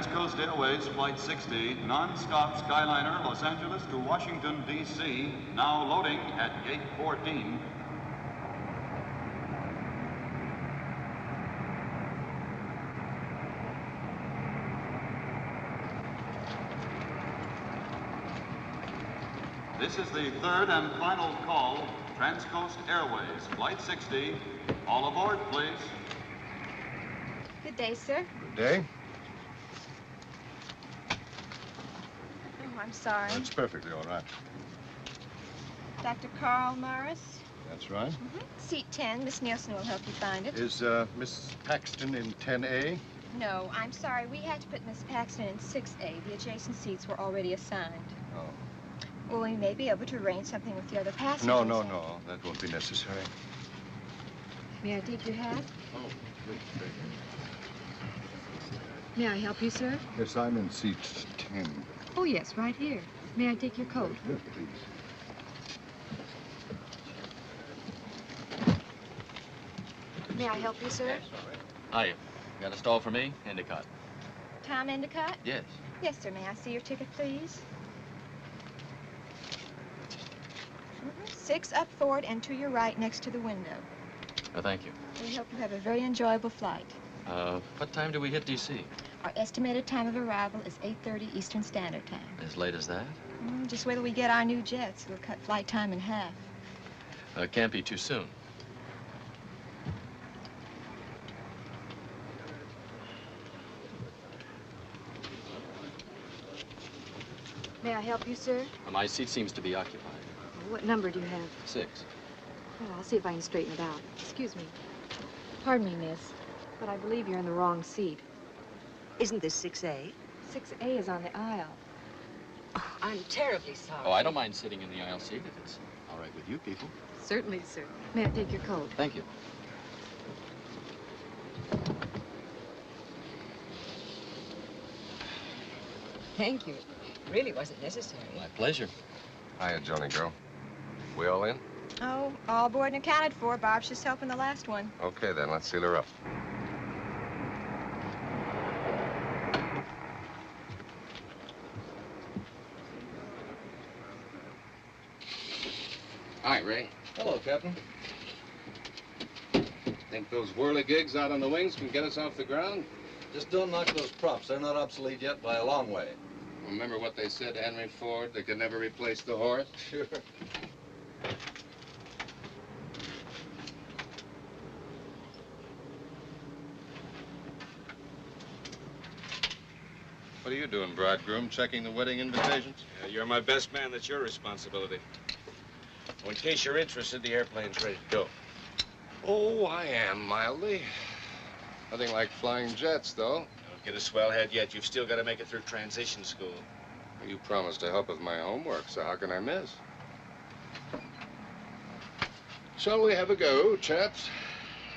Transcoast Airways Flight 60, non-stop Skyliner, Los Angeles to Washington, D.C., now loading at Gate 14. This is the third and final call, Transcoast Airways, Flight 60. All aboard, please. Good day, sir. Good day. Oh, I'm sorry. That's perfectly all right. Dr. Carl Morris? That's right. Seat 10. Miss Nielsen will help you find it. Is Miss Paxton in 10A? No, I'm sorry. We had to put Miss Paxton in 6A. The adjacent seats were already assigned. Oh. Well, we may be able to arrange something with the other passengers. No. That won't be necessary. May I take your hat? Oh, good. May I help you, sir? Yes, I'm in seat 10. Oh, yes, right here. May I take your coat? Yes, please. May I help you, sir? Hiya. Got a stall for me? Endicott. Tom Endicott? Yes. Yes, sir. May I see your ticket, please? 6 up forward and to your right next to the window. Thank you. We hope you have a very enjoyable flight. What time do we hit D.C.? Our estimated time of arrival is 8:30 Eastern Standard Time. As late as that? Just wait till we get our new jets. We'll cut flight time in half. Can't be too soon. May I help you, sir? My seat seems to be occupied. What number do you have? 6. Oh, I'll see if I can straighten it out. Excuse me. Pardon me, miss, but I believe you're in the wrong seat. Isn't this 6A? 6A is on the aisle. Oh, I'm terribly sorry. Oh, I don't mind sitting in the aisle seat if it's all right with you people. Certainly, sir. May I take your coat? Thank you. Thank you. It really wasn't necessary. My pleasure. Hiya, Johnny girl. We all in? Oh, all aboard and accounted for. Bob's just helping the last one. Okay, then. Let's seal her up. Hi, Ray. Hello, Captain. Think those whirligigs out on the wings can get us off the ground? Just don't knock those props. They're not obsolete yet by a long way. Remember what they said to Henry Ford? They could never replace the horse? Sure. What are you doing, bridegroom? Checking the wedding invitations? You're my best man. That's your responsibility. Well, in case you're interested, the airplane's ready to go. Oh, I am, mildly. Nothing like flying jets, though. Don't get a swell head yet. You've still got to make it through transition school. You promised to help with my homework, so how can I miss? Shall we have a go, chaps?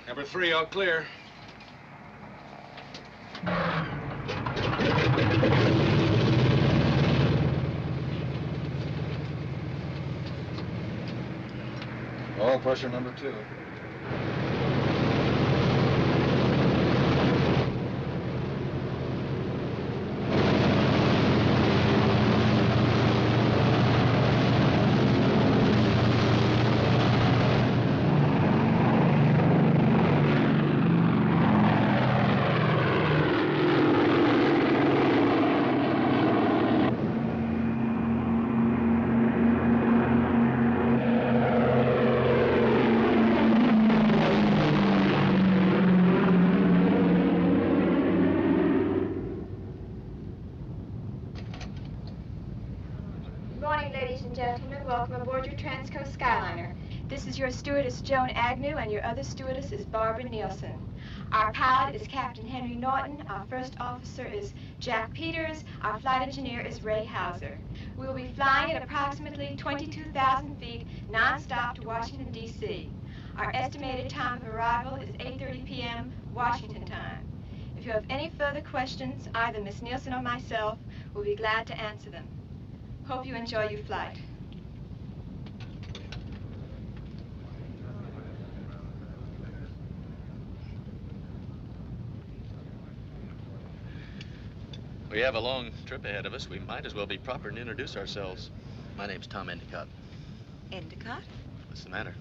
Number 3, all clear. All pressure number 2. Welcome aboard your Transcoast Skyliner. This is your stewardess, Joan Agnew, and your other stewardess is Barbara Nielsen. Our pilot is Captain Henry Norton. Our first officer is Jack Peters. Our flight engineer is Ray Hauser. We will be flying at approximately 22,000 feet non-stop to Washington, D.C. Our estimated time of arrival is 8:30 p.m. Washington time. If you have any further questions, either Miss Nielsen or myself will be glad to answer them. Hope you enjoy your flight. We have a long trip ahead of us. We might as well be proper and introduce ourselves. My name's Tom Endicott. Endicott? What's the matter?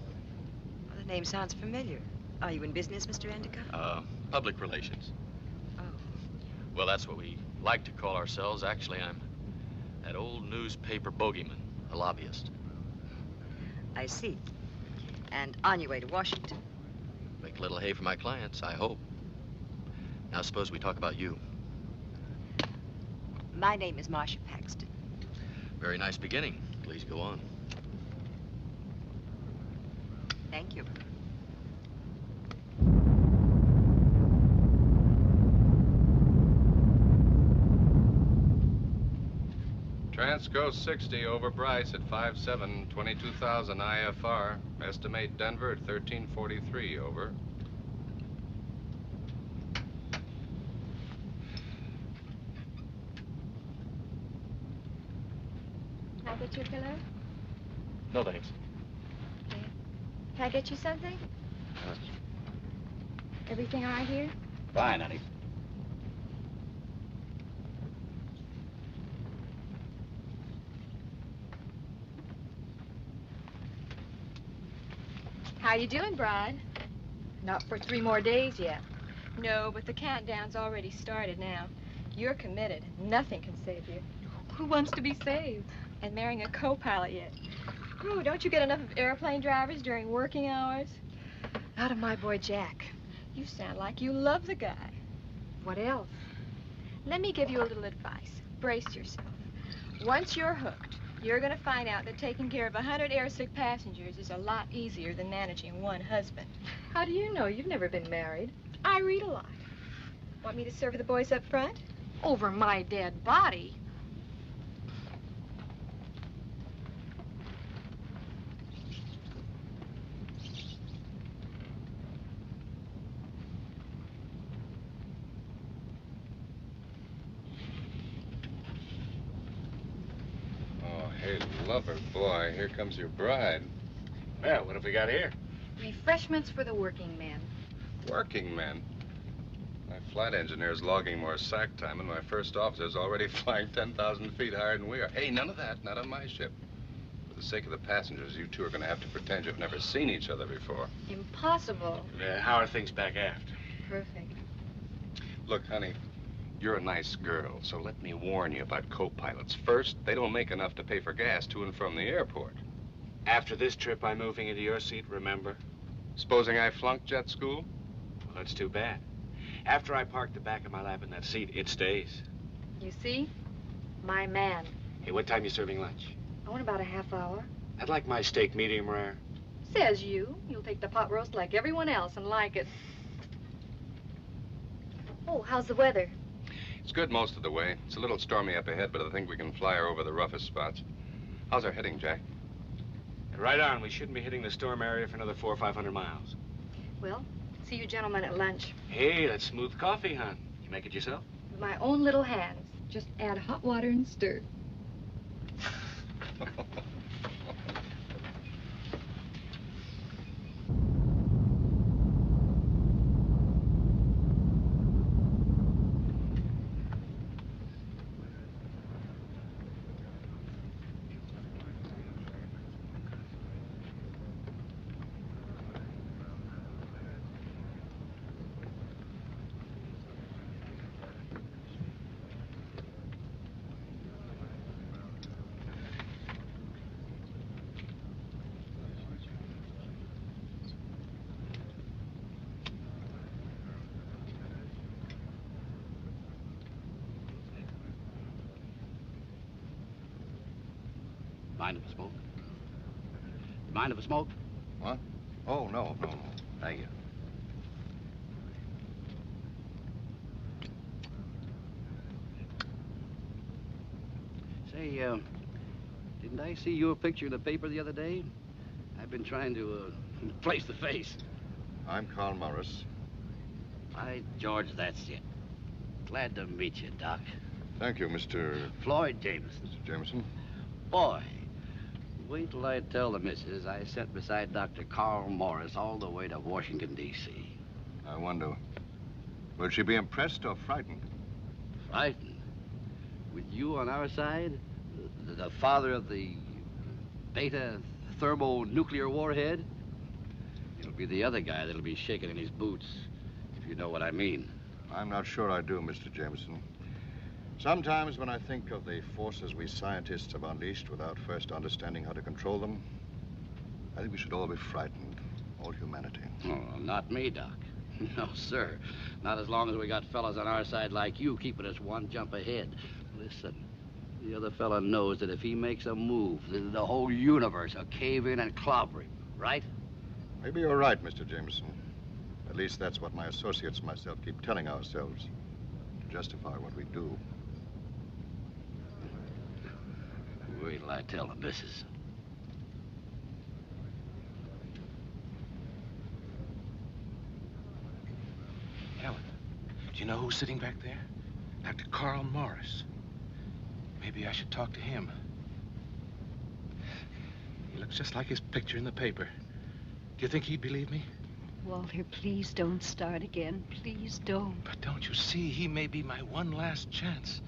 Well, the name sounds familiar. Are you in business, Mr. Endicott? Public relations. Oh. Well, that's what we like to call ourselves. Actually, I'm that old newspaper bogeyman, a lobbyist. I see. And on your way to Washington. Make a little hay for my clients, I hope. Now, suppose we talk about you. My name is Marcia Paxton. Very nice beginning. Please go on. Thank you. Transco 60 over Bryce at 5-7, 22,000 IFR. Estimate Denver at 1343 over. Can I get you a pillow? No, thanks. Can I get you something? Everything all right here? Fine, honey. How you doing, Bride? Not for 3 more days yet. No, but the countdown's already started now. You're committed. Nothing can save you. Who wants to be saved? And marrying a co-pilot yet. Oh, don't you get enough of airplane drivers during working hours? Out of my boy Jack. You sound like you love the guy. What else? Let me give you a little advice. Brace yourself. Once you're hooked, you're going to find out that taking care of 100 airsick passengers is a lot easier than managing one husband. How do you know? You've never been married. I read a lot. Want me to serve the boys up front? Over my dead body. Hey, lover boy, here comes your bride. Well, what have we got here? Refreshments for the working men. Working men. My flight engineer's logging more sack time, and my first officer's already flying 10,000 feet higher than we are. Hey, none of that, not on my ship. For the sake of the passengers, you two are going to have to pretend you've never seen each other before. Impossible. How are things back aft? Perfect. Look, honey, you're a nice girl, so let me warn you about co-pilots. First, they don't make enough to pay for gas to and from the airport. After this trip, I'm moving into your seat, remember? Supposing I flunk jet school? Well, that's too bad. After I park the back of my lap in that seat, it stays. You see? My man. Hey, what time you serving lunch? I want about a half hour. I'd like my steak medium rare. Says you. You'll take the pot roast like everyone else and like it. Oh, how's the weather? It's good most of the way. It's a little stormy up ahead, but I think we can fly her over the roughest spots. How's our heading, Jack? Right on. We shouldn't be hitting the storm area for another 400 or 500 miles. Well, see you gentlemen at lunch. Hey, that's smooth coffee, hon. You make it yourself? With my own little hands. Just add hot water and stir. Mind if I smoke? Mind if I smoke? What? Oh, no. Thank you. Say, didn't I see your picture in the paper the other day? I've been trying to, place the face. I'm Carl Morris. By George, that's it. Glad to meet you, Doc. Thank you, Mr. Floyd Jameson. Mr. Jameson. Boy, wait till I tell the missus I sat beside Dr. Carl Morris all the way to Washington, D.C. I wonder, will she be impressed or frightened? Frightened? With you on our side, the father of the beta thermonuclear warhead, it'll be the other guy that'll be shaking in his boots, if you know what I mean. I'm not sure I do, Mr. Jameson. Sometimes when I think of the forces we scientists have unleashed without first understanding how to control them, I think we should all be frightened, all humanity. Oh, not me, Doc. No, sir. Not as long as we got fellas on our side like you keeping us one jump ahead. Listen, the other fella knows that if he makes a move, the whole universe will cave in and clobber him, right? Maybe you're right, Mr. Jameson. At least that's what my associates and myself keep telling ourselves to justify what we do. Wait till I tell the missus. Helen, do you know who's sitting back there? Dr. Carl Morris. Maybe I should talk to him. He looks just like his picture in the paper. Do you think he'd believe me? Walter, please don't start again. Please don't. But don't you see, he may be my one last chance.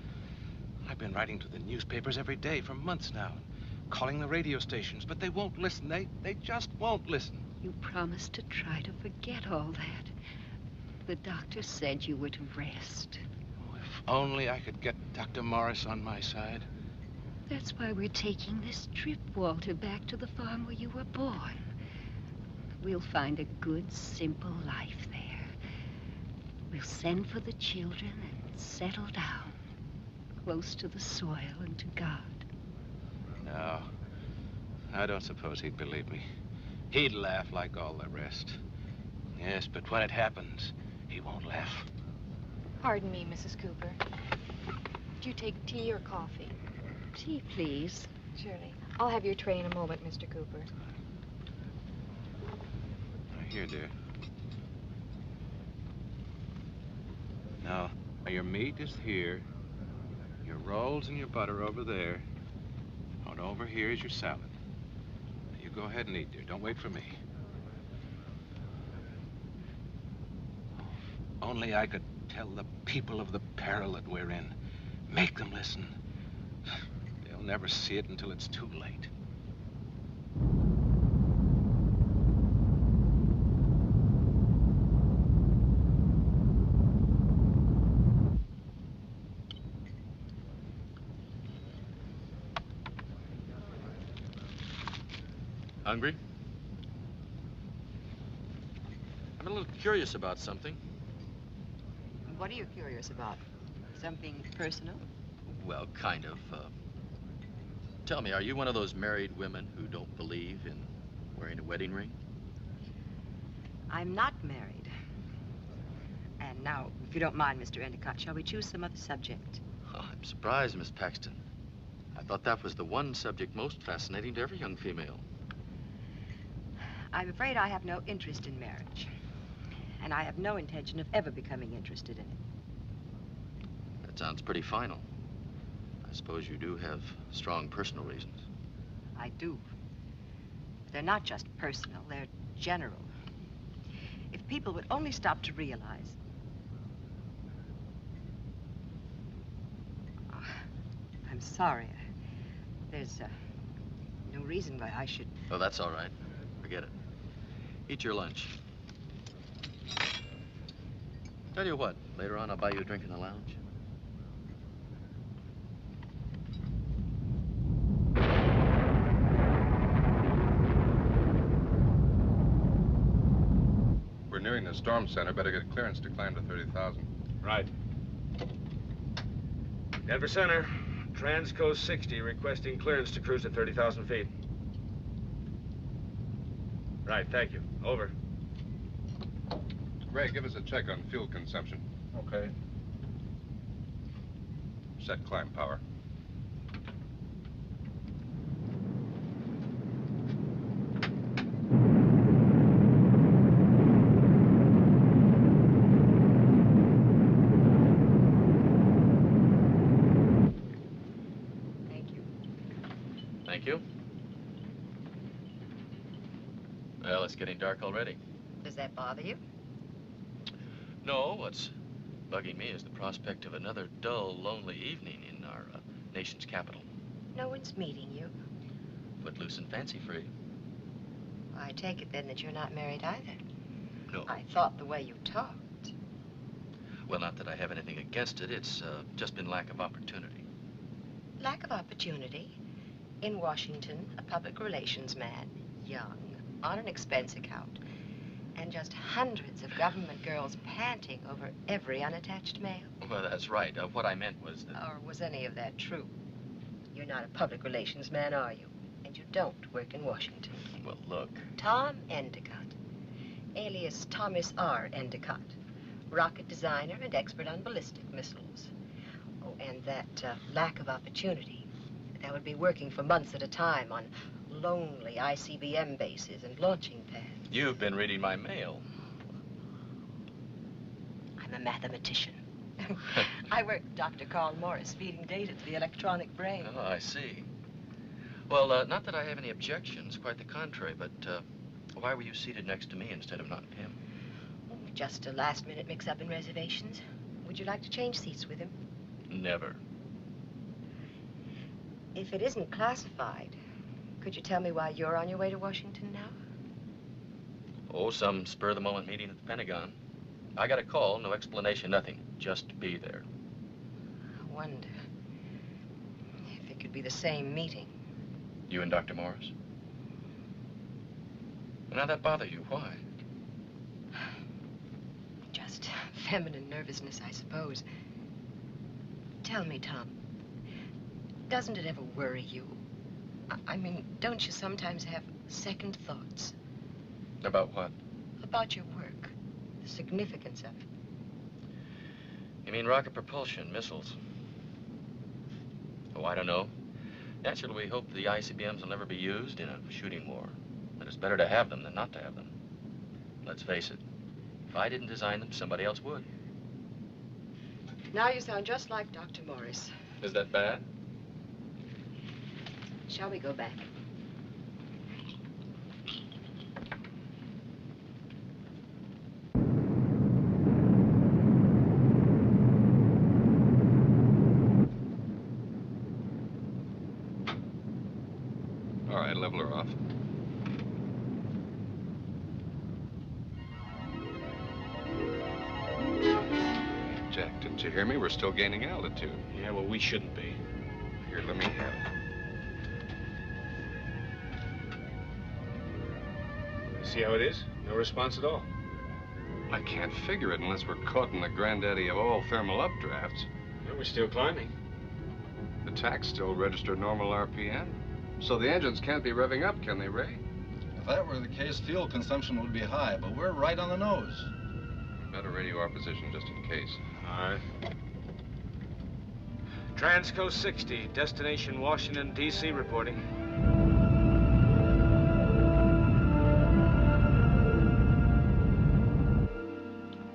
I've been writing to the newspapers every day for months now, calling the radio stations, but they won't listen. They just won't listen. You promised to try to forget all that. The doctor said you were to rest. Oh, if only I could get Dr. Morris on my side. That's why we're taking this trip, Walter, back to the farm where you were born. We'll find a good, simple life there. We'll send for the children and settle down, close to the soil and to God. No, I don't suppose he'd believe me. He'd laugh like all the rest. Yes, but when it happens, he won't laugh. Pardon me, Mrs. Cooper. Do you take tea or coffee? Tea, please. Surely. I'll have your tray in a moment, Mr. Cooper. Here, dear. Now, your meat is here. Your rolls and your butter over there. And over here is your salad. Now, you go ahead and eat, dear. Don't wait for me. Only I could tell the people of the peril that we're in. Make them listen. They'll never see it until it's too late. Hungry? I'm a little curious about something. What are you curious about? Something personal? Well, kind of. Tell me, are you one of those married women who don't believe in wearing a wedding ring? I'm not married. And now, if you don't mind, Mr. Endicott, shall we choose some other subject? Oh, I'm surprised, Miss Paxton. I thought that was the one subject most fascinating to every young female. I'm afraid I have no interest in marriage. And I have no intention of ever becoming interested in it. That sounds pretty final. I suppose you do have strong personal reasons. I do. But they're not just personal, they're general. If people would only stop to realize... Oh, I'm sorry. There's no reason why I should... Oh, that's all right. Forget it. Eat your lunch. Tell you what, later on I'll buy you a drink in the lounge. We're nearing the storm center. Better get clearance to climb to 30,000. Right. Denver Center, Transcoast 60 requesting clearance to cruise at 30,000 feet. Right, thank you. Over. Ray, give us a check on fuel consumption. Okay. Set climb power. Thank you. Thank you. Well, it's getting dark already. Does that bother you? No, what's bugging me is the prospect of another dull, lonely evening in our nation's capital. No one's meeting you. Footloose and fancy-free. I take it then that you're not married either. No. I thought the way you talked. Well, not that I have anything against it. It's just been lack of opportunity. Lack of opportunity? In Washington, a public relations man, young, on an expense account, and just hundreds of government girls panting over every unattached male. Well, that's right. What I meant was that... Or was any of that true? You're not a public relations man, are you? And you don't work in Washington. Well, look. Tom Endicott, alias Thomas R. Endicott, rocket designer and expert on ballistic missiles. Oh, and that lack of opportunity. That would be working for months at a time on lonely ICBM bases and launching pads. You've been reading my mail. I'm a mathematician. I work with Dr. Carl Morris, feeding data to the electronic brain. Oh, I see. Well, not that I have any objections, quite the contrary, but why were you seated next to me instead of not him? Just a last-minute mix-up in reservations. Would you like to change seats with him? Never. If it isn't classified, could you tell me why you're on your way to Washington now? Oh, some spur-of-the-moment meeting at the Pentagon. I got a call, no explanation, nothing. Just be there. I wonder if it could be the same meeting. You and Dr. Morris? Now that bother you, why? Just feminine nervousness, I suppose. Tell me, Tom, doesn't it ever worry you? I mean, don't you sometimes have second thoughts? About what? About your work, the significance of it. You mean rocket propulsion, missiles? Oh, I don't know. Naturally, we hope the ICBMs will never be used in a shooting war. But it's better to have them than not to have them. Let's face it, if I didn't design them, somebody else would. Now you sound just like Dr. Morris. Is that bad? Shall we go back? All right, level her off. Jack, didn't you hear me? We're still gaining altitude. Yeah, well, we shouldn't be. Here, let me have it. See how it is? No response at all. I can't figure it unless we're caught in the granddaddy of all thermal updrafts. Well, we're still climbing. The tacks still register normal RPM. So the engines can't be revving up, can they, Ray? If that were the case, fuel consumption would be high, but we're right on the nose. Better radio our position just in case. All right. Transco 60, destination Washington, D.C. reporting.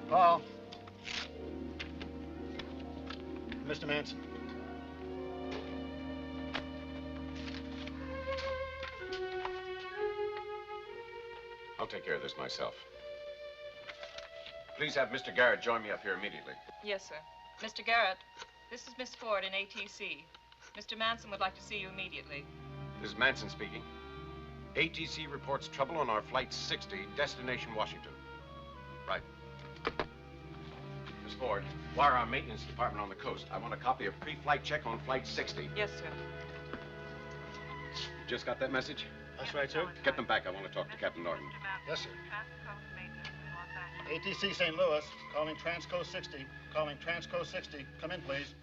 Paul. Mr. Manson. I'll take care of this myself. Please have Mr. Garrett join me up here immediately. Yes, sir. Mr. Garrett, this is Miss Ford in ATC. Mr. Manson would like to see you immediately. This is Manson speaking. ATC reports trouble on our flight 60, destination Washington. Right. Miss Ford, wire our maintenance department on the coast. I want a copy of pre-flight check on flight 60. Yes, sir. You just got that message? That's right, sir. Get them back. I want to talk to Captain Norton. Yes, sir. ATC St. Louis, calling Transco 60. Calling Transco 60. Come in, please.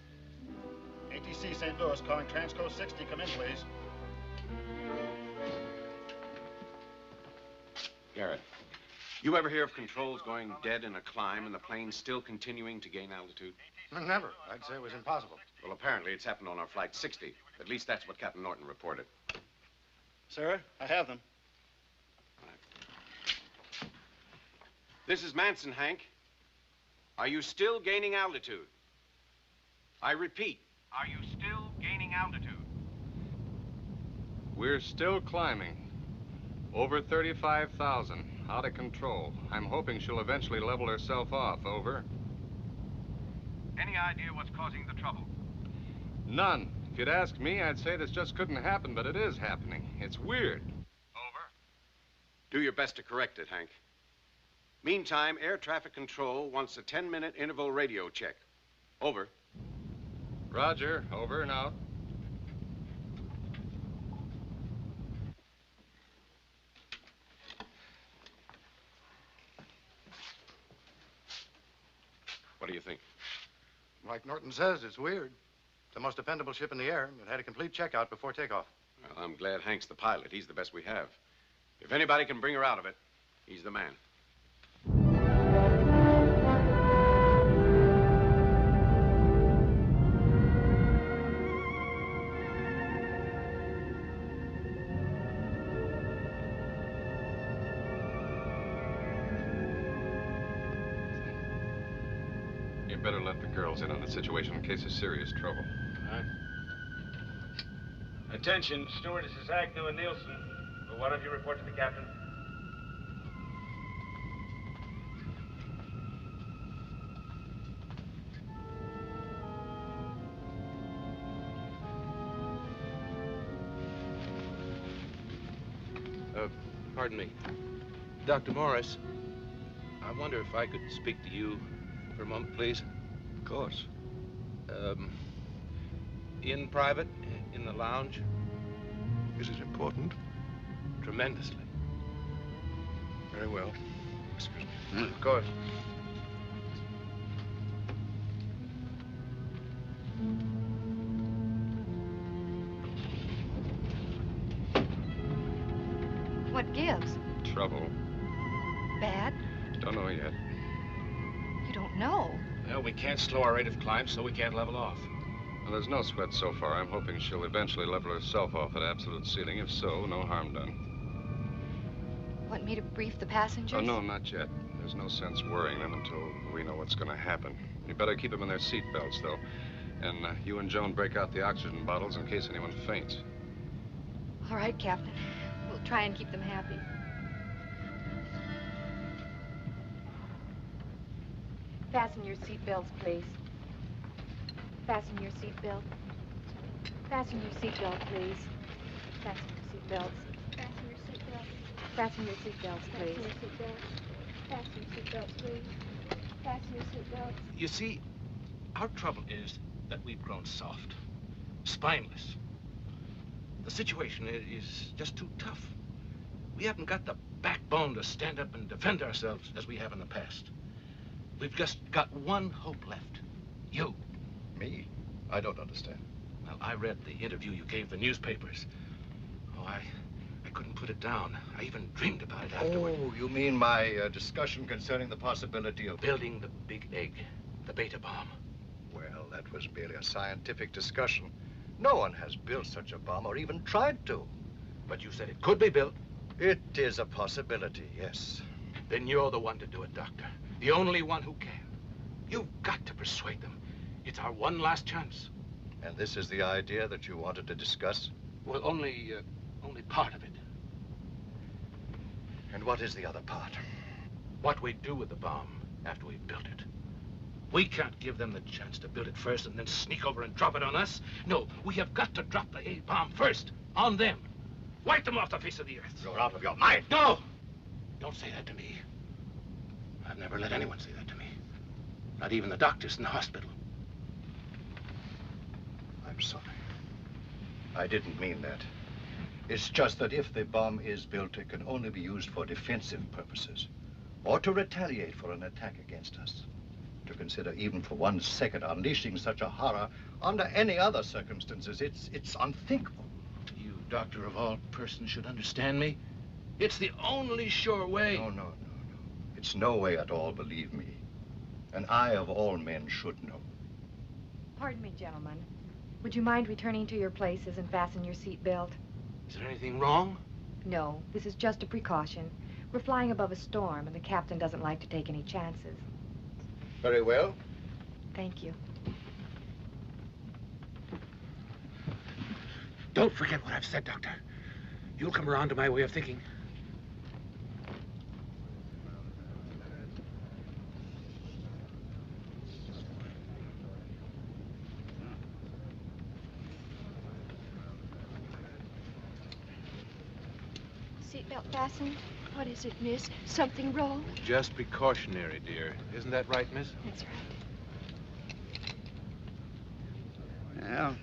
ATC St. Louis, calling Transco 60. Come in, please. Garrett, you ever hear of controls going dead in a climb and the plane still continuing to gain altitude? Never. I'd say it was impossible. Well, apparently it's happened on our flight 60. At least that's what Captain Norton reported. Sir, I have them. This is Manson, Hank. Are you still gaining altitude? I repeat, are you still gaining altitude? We're still climbing. Over 35,000. Out of control. I'm hoping she'll eventually level herself off. Over. Any idea what's causing the trouble? None. If you'd ask me, I'd say this just couldn't happen, but it is happening. It's weird. Over. Do your best to correct it, Hank. Meantime, air traffic control wants a 10-minute interval radio check. Over. Roger. Over and out. What do you think? Like Norton says, it's weird. It's the most dependable ship in the air. It had a complete checkout before takeoff. Well, I'm glad Hank's the pilot. He's the best we have. If anybody can bring her out of it, he's the man. You better let the girls in on the situation in case of serious trouble. Attention, stewardesses Agnew and Nielsen. Will one of you report to the captain? Pardon me. Dr. Morris, I wonder if I could speak to you for a moment, please? Of course. In private, in the lounge? Is it important? Tremendously. Very well. Excuse me. Of course. What gives? Trouble. Bad? Don't know yet. You don't know. Well, we can't slow our rate of climb, so we can't level off. Well, there's no sweat so far. I'm hoping she'll eventually level herself off at absolute ceiling. If so, no harm done. Want me to brief the passengers? Oh, no, not yet. There's no sense worrying them until we know what's going to happen. You better keep them in their seat belts, though. And you and Joan break out the oxygen bottles in case anyone faints. All right, Captain. We'll try and keep them happy. Fasten your seatbelts, please. Fasten your seatbelt. Fasten your seatbelt, please. Fasten your seatbelts. Fasten your seatbelts, please. Fasten your seatbelts, please. Fasten your seatbelts. You see, our trouble is that we've grown soft, spineless. The situation is just too tough. We haven't got the backbone to stand up and defend ourselves as we have in the past. We've just got one hope left. You. Me? I don't understand. Well, I read the interview you gave the newspapers. Oh, I couldn't put it down. I even dreamed about it afterward. Oh, you mean my discussion concerning the possibility of... Building the big egg, the beta bomb. Well, that was merely a scientific discussion. No one has built such a bomb or even tried to. But you said it could be built. It is a possibility, yes. Then you're the one to do it, Doctor. The only one who can. You've got to persuade them. It's our one last chance. And this is the idea that you wanted to discuss? Well, only part of it. And what is the other part? What we do with the bomb after we've built it. We can't give them the chance to build it first and then sneak over and drop it on us. No, we have got to drop the A-bomb first, on them. Wipe them off the face of the earth. You're out of your mind. No! Don't say that to me. I've never let anyone say that to me. Not even the doctors in the hospital. I'm sorry. I didn't mean that. It's just that if the bomb is built, it can only be used for defensive purposes, or to retaliate for an attack against us. To consider even for 1 second unleashing such a horror under any other circumstances, it's unthinkable. You, doctor of all persons, should understand me. It's the only sure way. No. It's no way at all, believe me. And I, of all men, should know. Pardon me, gentlemen. Would you mind returning to your places and fasten your seatbelt? Is there anything wrong? No, this is just a precaution. We're flying above a storm, and the captain doesn't like to take any chances. Very well. Thank you. Don't forget what I've said, Doctor. You'll come around to my way of thinking. seatbelt fastened? What is it, miss? Something wrong? Just precautionary, dear. Isn't that right, miss? That's right. Well,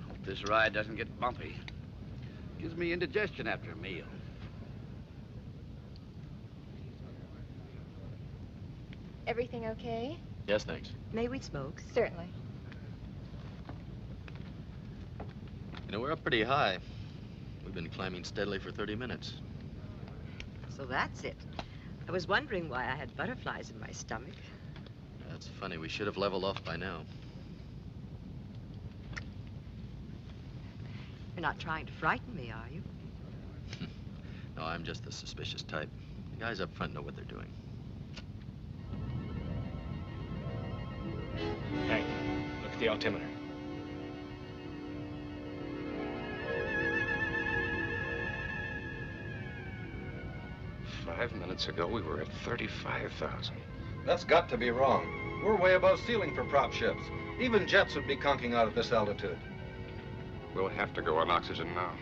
hope this ride doesn't get bumpy. Gives me indigestion after a meal. Everything okay? Yes, thanks. May we smoke? Certainly. You know, we're up pretty high. We've been climbing steadily for 30 minutes. So that's it. I was wondering why I had butterflies in my stomach. That's funny. We should have leveled off by now. You're not trying to frighten me, are you? No, I'm just the suspicious type. The guys up front know what they're doing. Hank, look at the altimeter. Five minutes ago, we were at 35,000. That's got to be wrong. We're way above ceiling for prop ships. Even jets would be conking out at this altitude. We'll have to go on oxygen now.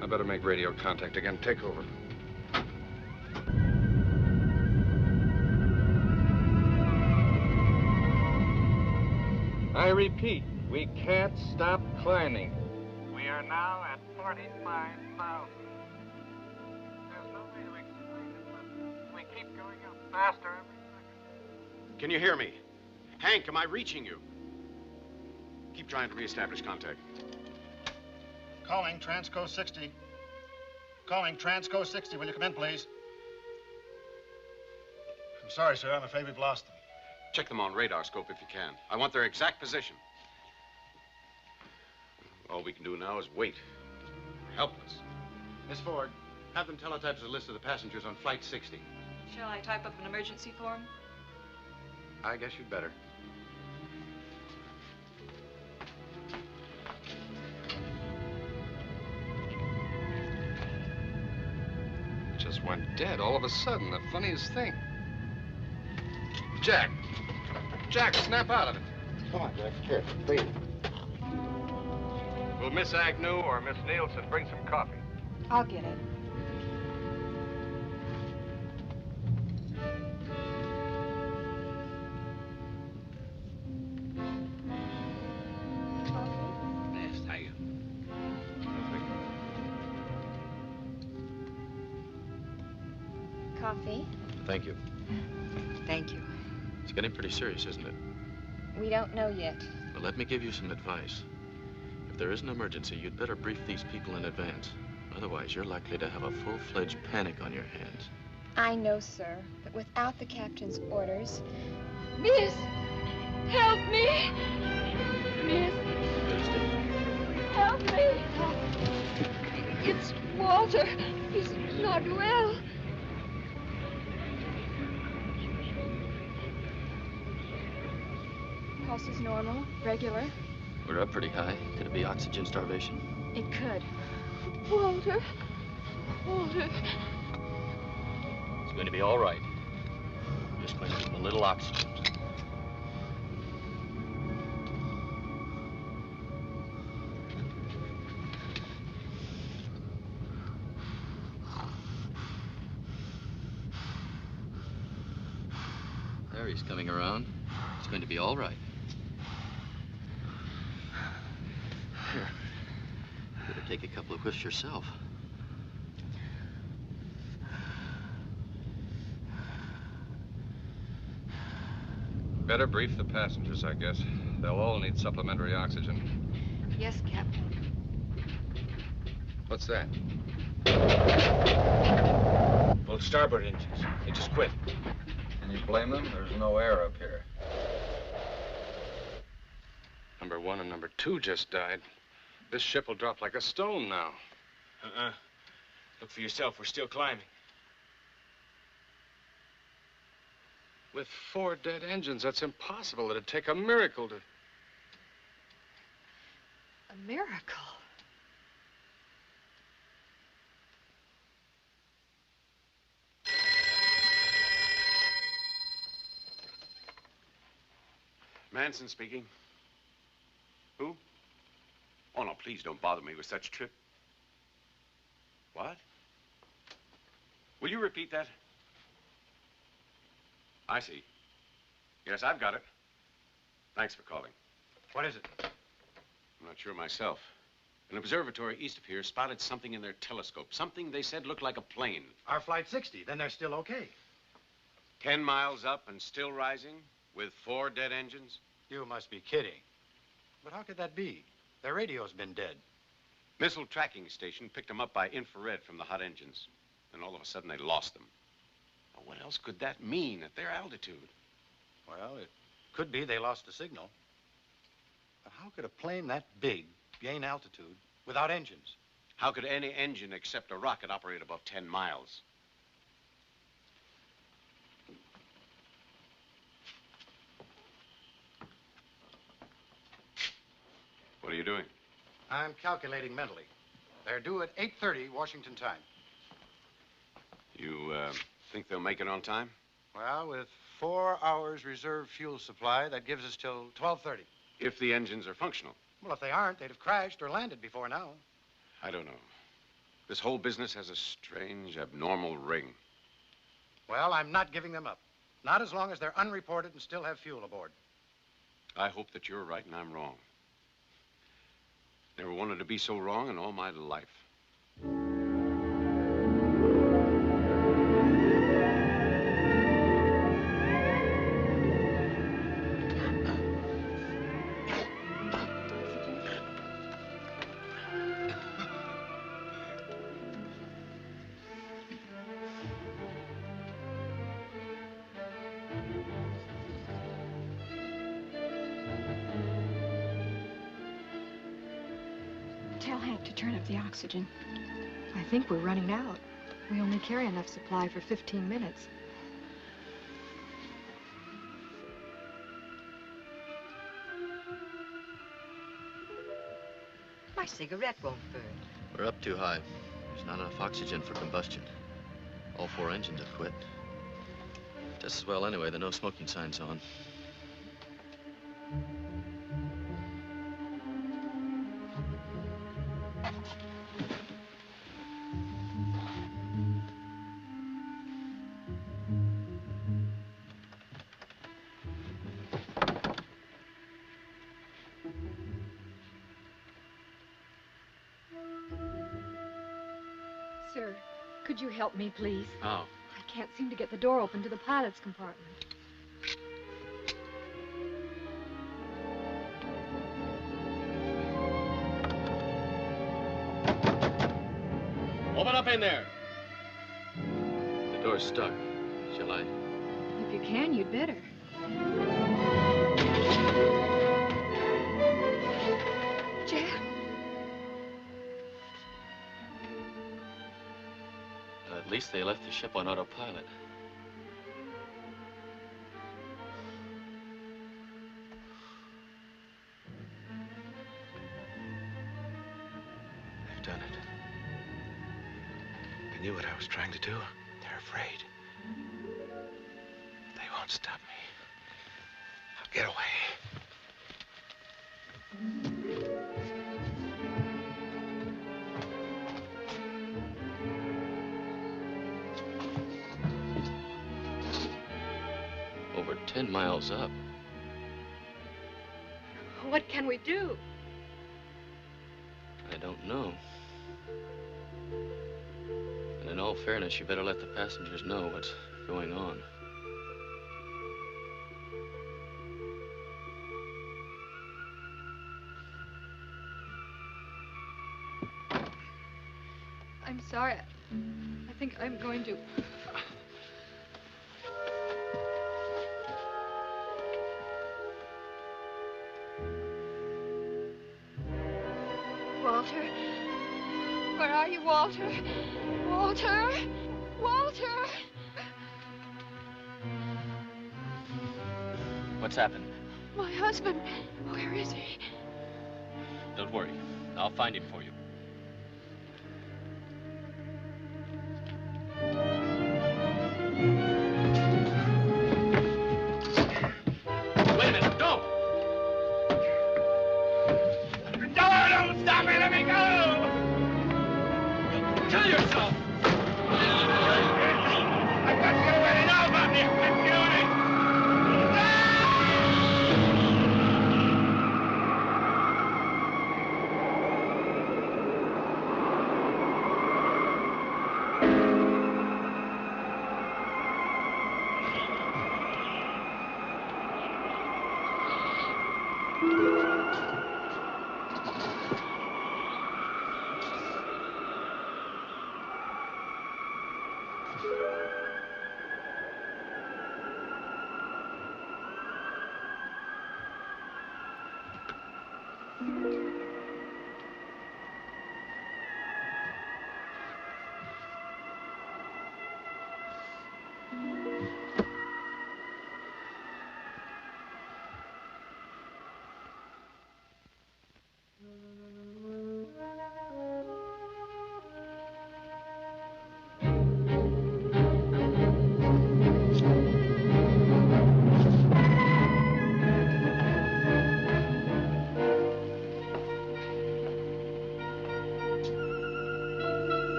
I better make radio contact again. Take over. I repeat, we can't stop climbing. We are now at 45,000. There's no way to explain it, but we keep going up faster every second. Can you hear me? Hank, am I reaching you? Keep trying to reestablish contact. Calling Transco 60. Calling Transco 60. Will you come in, please? I'm sorry, sir. I'm afraid we've lost them. Check them on radar scope if you can. I want their exact position. All we can do now is wait. We're helpless. Miss Ford, have them teletype a list of the passengers on Flight 60. Shall I type up an emergency form? I guess you'd better. Just went dead all of a sudden. The funniest thing. Jack. Jack, snap out of it. Come on, Jack. Here, breathe. Will Miss Agnew or Miss Nielsen bring some coffee? I'll get it. Yes, thank you. Coffee? Thank you. Thank you. It's getting pretty serious, isn't it? We don't know yet. Well, let me give you some advice. If there is an emergency, you'd better brief these people in advance. Otherwise, you're likely to have a full-fledged panic on your hands. I know, sir, but without the captain's orders... Miss! Help me! Miss! Help me! It's Walter. He's not well. Pulse is normal, regular. We're up pretty high. Could it be oxygen starvation? It could. Walter. Walter. It's going to be all right. Just going to give him a little oxygen. There, he's coming around. It's going to be all right. Here. You better take a couple of whiffs yourself. Better brief the passengers, I guess. They'll all need supplementary oxygen. Yes, Captain. What's that? Both starboard engines. They just quit. Can you blame them? There's no air up here. Number 1 and number 2 just died. This ship will drop like a stone now. Uh-uh. Look for yourself. We're still climbing. With 4 dead engines, that's impossible. It'd take a miracle to... A miracle. Manson speaking. Who? Oh, no, please don't bother me with such trip. What? Will you repeat that? I see. Yes, I've got it. Thanks for calling. What is it? I'm not sure myself. An observatory east of here spotted something in their telescope. Something they said looked like a plane. Our Flight 60. Then they're still okay. 10 miles up and still rising with 4 dead engines? You must be kidding. But how could that be? Their radio's been dead. Missile tracking station picked them up by infrared from the hot engines. Then all of a sudden they lost them. Now, what else could that mean at their altitude? Well, it could be they lost the signal. But how could a plane that big gain altitude without engines? How could any engine except a rocket operate above 10 miles? What are you doing? I'm calculating mentally. They're due at 8:30 Washington time. You, think they'll make it on time? Well, with 4 hours reserve fuel supply, that gives us till 12:30. If the engines are functional. Well, if they aren't, they'd have crashed or landed before now. I don't know. This whole business has a strange, abnormal ring. Well, I'm not giving them up. Not as long as they're unreported and still have fuel aboard. I hope that you're right and I'm wrong. Never wanted to be so wrong in all my life. Tell Hank to turn up the oxygen. I think we're running out. We only carry enough supply for 15 minutes. My cigarette won't burn. We're up too high. There's not enough oxygen for combustion. All 4 engines have quit. Just as well anyway, the no smoking sign's on. Sir, could you help me, please? How? I can't seem to get the door open to the pilot's compartment. Open up in there. The door's stuck. Shall I? If you can, you'd better. Jack? At least they left the ship on autopilot. They've done it. They knew what I was trying to do. They're afraid. They won't stop me. I'll get away. Over 10 miles up. What can we do? I don't know. And in all fairness, you better let the passengers know what's going on. I'm sorry. I think I'm going to... Walter? Where are you, Walter? Walter? Walter? What's happened? My husband. Where is he? Don't worry. I'll find him for you. Wait a minute. Don't! Don't stop me! Let me go! Kill yourself! I've got to get away. They know about me. I'm shooting.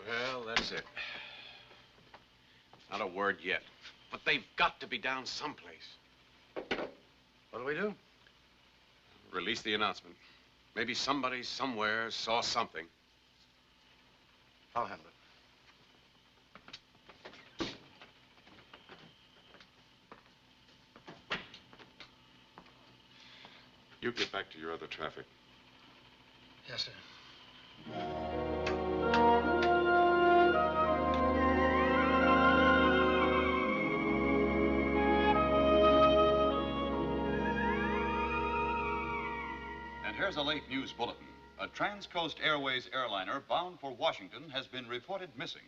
Well, that's it. Not a word yet. But they've got to be down someplace. What do we do? Release the announcement. Maybe somebody somewhere saw something. I'll handle it. You get back to your other traffic. Yes, sir. And here's a late news bulletin. A Transcoast Airways airliner bound for Washington has been reported missing.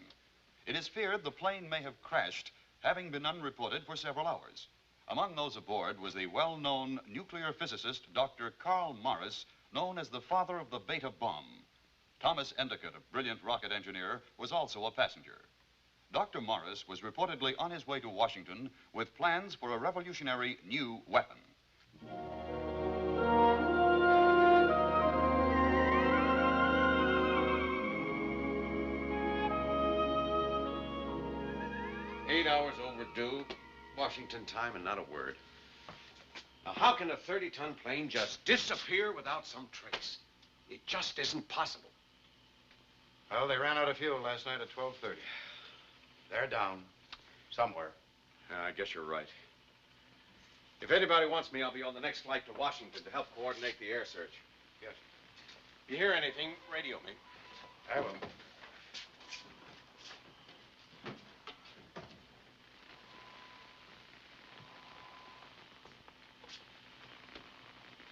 It is feared the plane may have crashed, having been unreported for several hours. Among those aboard was the well-known nuclear physicist, Dr. Carl Morris, known as the father of the Beta bomb. Thomas Endicott, a brilliant rocket engineer, was also a passenger. Dr. Morris was reportedly on his way to Washington with plans for a revolutionary new weapon. 8 hours overdue, Washington time, and not a word. Now, how can a 30-ton plane just disappear without some trace? It just isn't possible. Well, they ran out of fuel last night at 12:30. They're down somewhere. Yeah, I guess you're right. If anybody wants me, I'll be on the next flight to Washington to help coordinate the air search. Yes. If you hear anything, radio me. I will.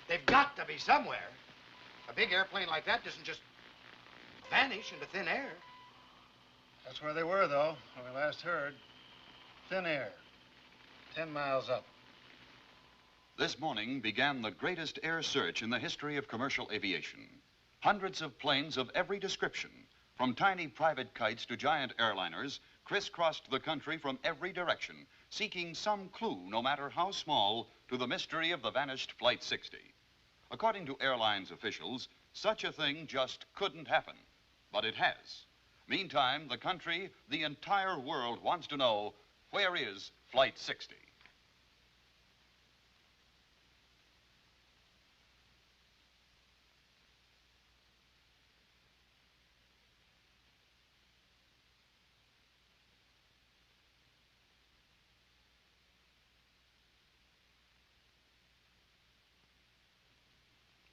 They've got to be somewhere. A big airplane like that doesn't just vanish into thin air. That's where they were, though, when we last heard. Thin air. 10 miles up. This morning began the greatest air search in the history of commercial aviation. Hundreds of planes of every description, from tiny private kites to giant airliners, crisscrossed the country from every direction, seeking some clue, no matter how small, to the mystery of the vanished Flight 60. According to airlines officials, such a thing just couldn't happen. But it has. Meantime, the country, the entire world wants to know, where is Flight 60?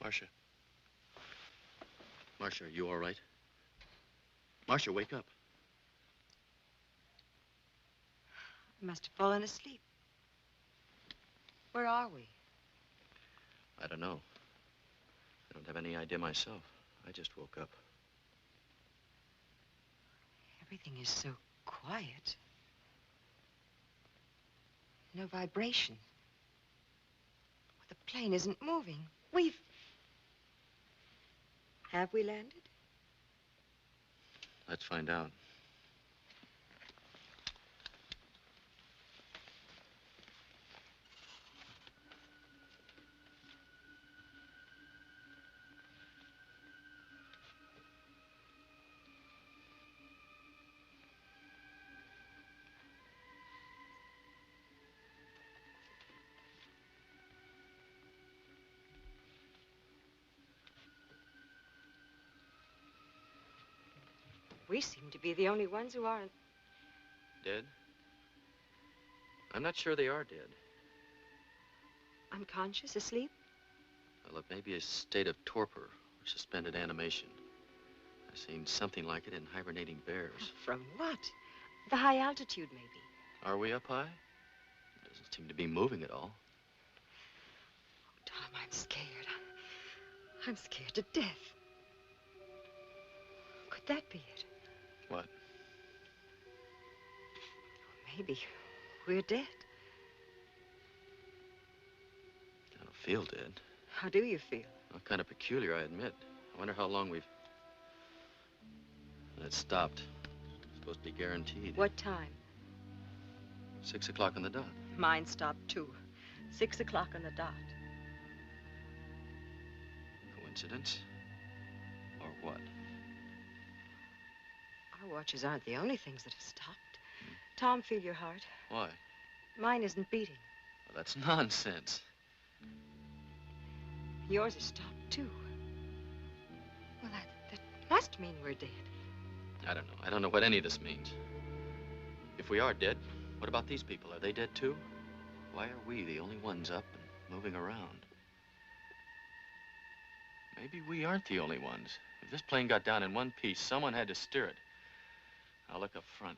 Marcia. Marcia, are you all right? Marcia, wake up. I must have fallen asleep. Where are we? I don't know. I don't have any idea myself. I just woke up. Everything is so quiet. No vibration. The plane isn't moving. Have we landed? Let's find out. We seem to be the only ones who aren't. Dead? I'm not sure they are dead. Unconscious, asleep? Well, it may be a state of torpor or suspended animation. I've seen something like it in hibernating bears. From what? The high altitude, maybe. Are we up high? It doesn't seem to be moving at all. Tom, I'm scared. I'm scared to death. Could that be it? What? Maybe we're dead. I don't feel dead. How do you feel? Well, kind of peculiar, I admit. I wonder how long we've... It stopped. It's supposed to be guaranteed. What time? 6 o'clock on the dot. Mine stopped too. 6 o'clock on the dot. Coincidence? Or what? Our watches aren't the only things that have stopped. Tom, feel your heart. Why? Mine isn't beating. Well, that's nonsense. Yours has stopped too. Well, that must mean we're dead. I don't know. I don't know what any of this means. If we are dead, what about these people? Are they dead too? Why are we the only ones up and moving around? Maybe we aren't the only ones. If this plane got down in one piece, someone had to steer it. I'll look up front.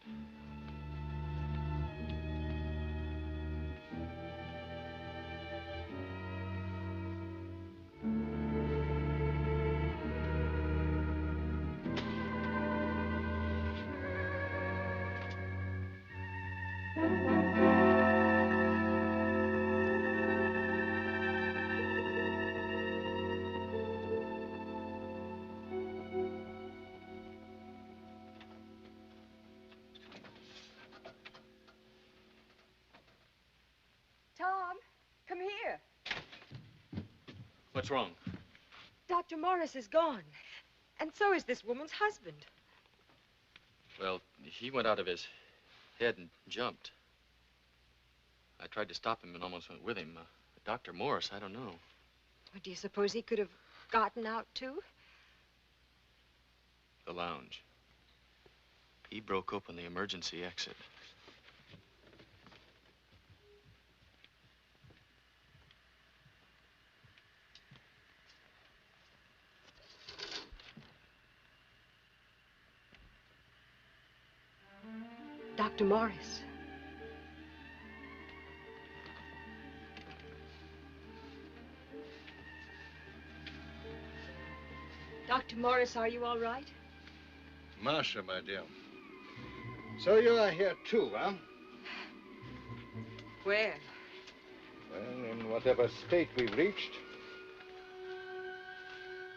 Tom, come here. What's wrong? Dr. Morris is gone. And so is this woman's husband. Well, he went out of his head and jumped. I tried to stop him and almost went with him. Dr. Morris, I don't know. Well, do you suppose he could have gotten out too? The lounge. He broke open the emergency exit. Dr. Morris. Dr. Morris, are you all right? Marcia, my dear. So you are here too, huh? Where? Well, in whatever state we've reached.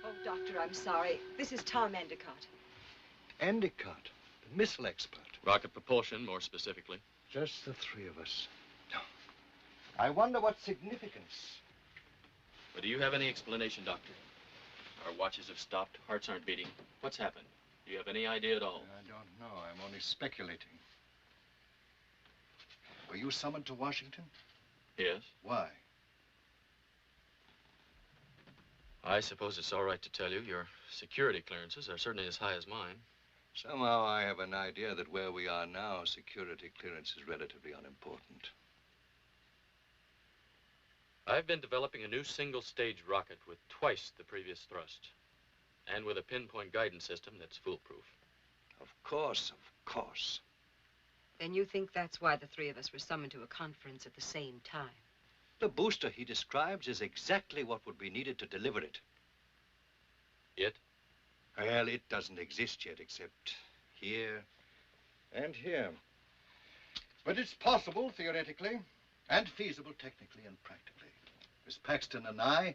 Oh, Doctor, I'm sorry. This is Tom Endicott. Endicott, the missile expert. Rocket propulsion, more specifically. Just the three of us. I wonder what significance. But do you have any explanation, Doctor? Our watches have stopped, hearts aren't beating. What's happened? Do you have any idea at all? I don't know. I'm only speculating. Were you summoned to Washington? Yes. Why? I suppose it's all right to tell you your security clearances are certainly as high as mine. Somehow I have an idea that where we are now, security clearance is relatively unimportant. I've been developing a new single-stage rocket with twice the previous thrust, and with a pinpoint guidance system that's foolproof. Of course, of course. Then you think that's why the three of us were summoned to a conference at the same time? The booster he describes is exactly what would be needed to deliver it. It? Well, it doesn't exist yet, except here and here. But it's possible, theoretically, and feasible technically and practically. Miss Paxton and I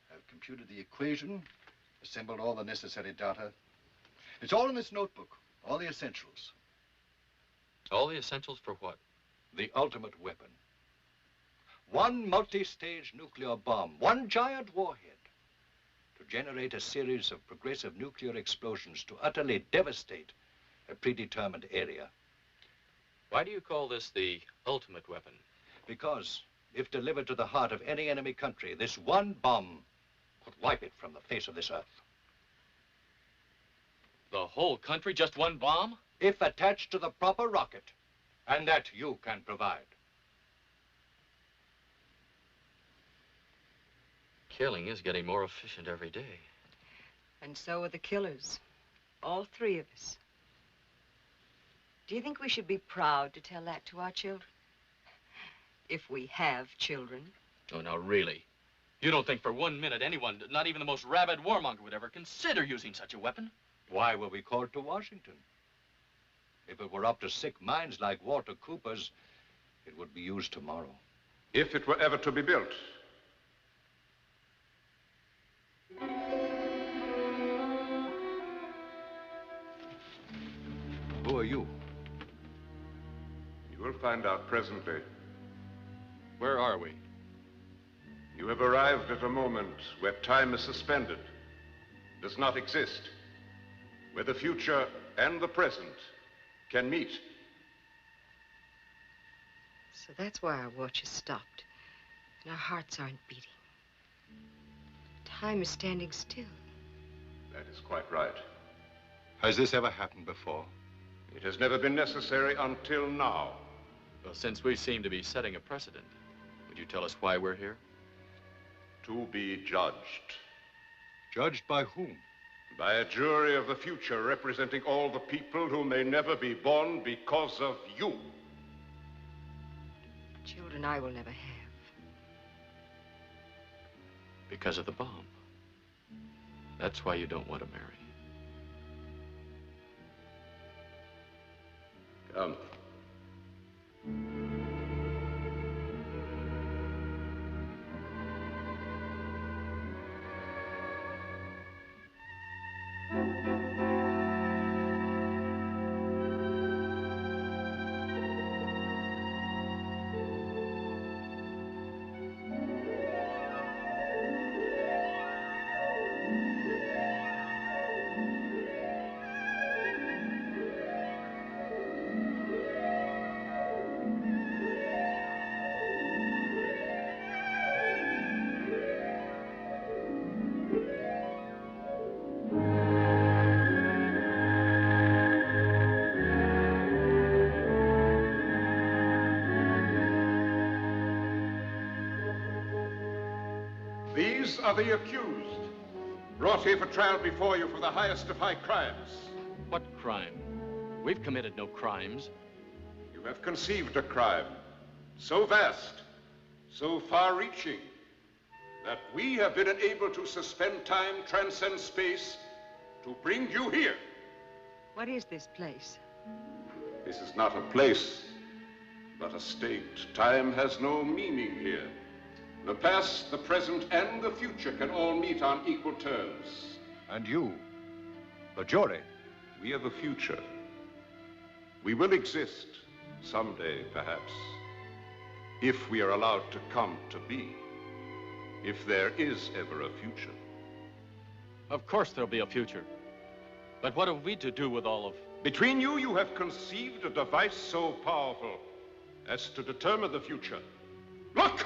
have computed the equation, assembled all the necessary data. It's all in this notebook, all the essentials. All the essentials for what? The ultimate weapon. One multi-stage nuclear bomb, one giant warhead, to generate a series of progressive nuclear explosions to utterly devastate a predetermined area. Why do you call this the ultimate weapon? Because if delivered to the heart of any enemy country, this one bomb could wipe it from the face of this earth. The whole country, just one bomb? If attached to the proper rocket. And that you can provide. Killing is getting more efficient every day. And so are the killers. All three of us. Do you think we should be proud to tell that to our children? If we have children. Oh, now, really? You don't think for 1 minute anyone, not even the most rabid warmonger, would ever consider using such a weapon? Why were we called to Washington? If it were up to sick minds like Walter Cooper's, it would be used tomorrow. If it were ever to be built. Who are you? You will find out presently. Where are we? You have arrived at a moment where time is suspended, does not exist, where the future and the present can meet. So that's why our watch has stopped, and our hearts aren't beating. Time is standing still. That is quite right. Has this ever happened before? It has never been necessary until now. Well, since we seem to be setting a precedent, would you tell us why we're here? To be judged. Judged by whom? By a jury of the future representing all the people who may never be born because of you. Children I will never have. Because of the bomb. That's why you don't want to marry. Come. These are the accused, brought here for trial before you for the highest of high crimes. What crime? We've committed no crimes. You have conceived a crime so vast, so far-reaching, that we have been unable to suspend time, transcend space, to bring you here. What is this place? This is not a place, but a state. Time has no meaning here. The past, the present, and the future can all meet on equal terms. And you, the jury. We are the future. We will exist someday, perhaps, if we are allowed to come to be. If there is ever a future. Of course there'll be a future. But what have we to do with all of... Between you, you have conceived a device so powerful as to determine the future. Look!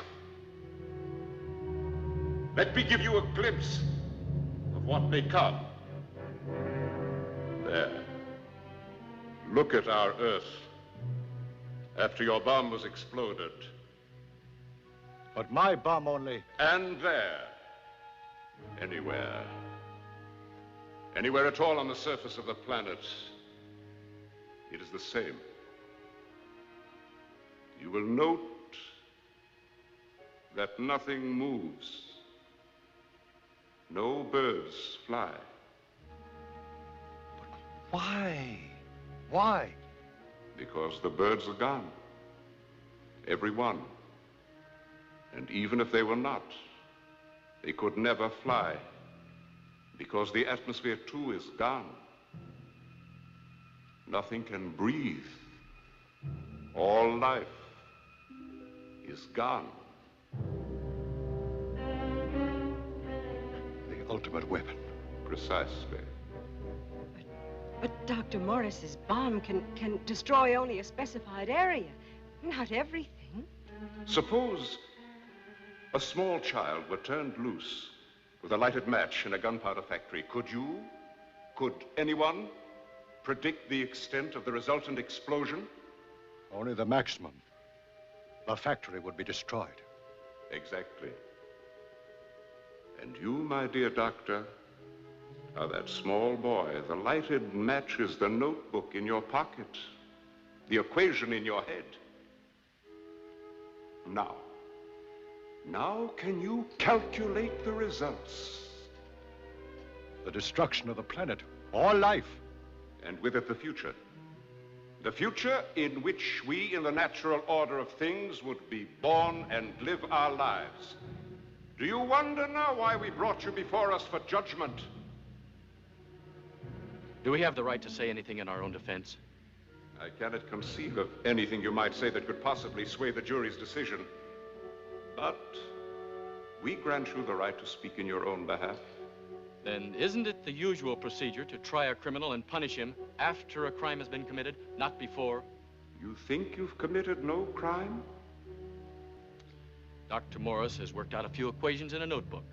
Let me give you a glimpse of what may come. There. Look at our Earth after your bomb was exploded. But my bomb only... And there. Anywhere. Anywhere at all on the surface of the planet, it is the same. You will note that nothing moves. No birds fly. But why? Why? Because the birds are gone. Every one. And even if they were not, they could never fly. Because the atmosphere, too, is gone. Nothing can breathe. All life is gone. The ultimate weapon. Precisely. But Dr. Morris's bomb can destroy only a specified area, not everything. Suppose a small child were turned loose with a lighted match in a gunpowder factory. Could you Could anyone predict the extent of the resultant explosion? Only the maximum. The factory would be destroyed. Exactly. And you, my dear doctor, are that small boy. The lighted match is the notebook in your pocket, the equation in your head. Now can you calculate the results? The destruction of the planet, all life. And with it the future. The future in which we, in the natural order of things, would be born and live our lives. Do you wonder now why we brought you before us for judgment? Do we have the right to say anything in our own defense? I cannot conceive of anything you might say that could possibly sway the jury's decision. But we grant you the right to speak in your own behalf. Then isn't it the usual procedure to try a criminal and punish him after a crime has been committed, not before? You think you've committed no crime? Dr. Morris has worked out a few equations in a notebook.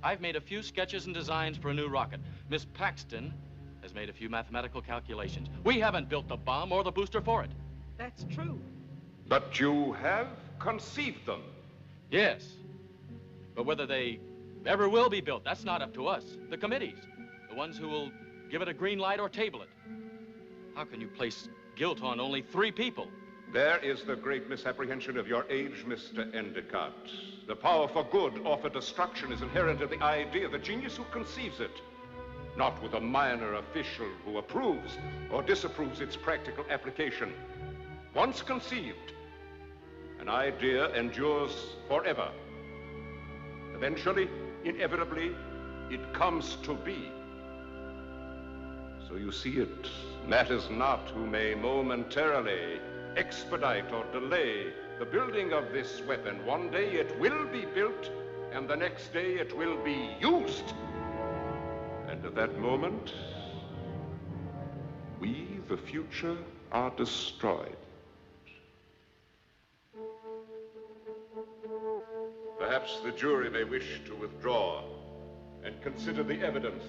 I've made a few sketches and designs for a new rocket. Miss Paxton has made a few mathematical calculations. We haven't built the bomb or the booster for it. That's true. But you have conceived them. Yes. But whether they ever will be built, that's not up to us. The committees, the ones who will give it a green light or table it. How can you place guilt on only 3 people? There is the great misapprehension of your age, Mr. Endicott. The power for good or for destruction is inherent in the idea, the genius who conceives it, not with a minor official who approves or disapproves its practical application. Once conceived, an idea endures forever. Eventually, inevitably, it comes to be. So you see, it matters not who may momentarily expedite or delay the building of this weapon. One day it will be built, and the next day it will be used. And at that moment, we, the future, are destroyed. Perhaps the jury may wish to withdraw and consider the evidence.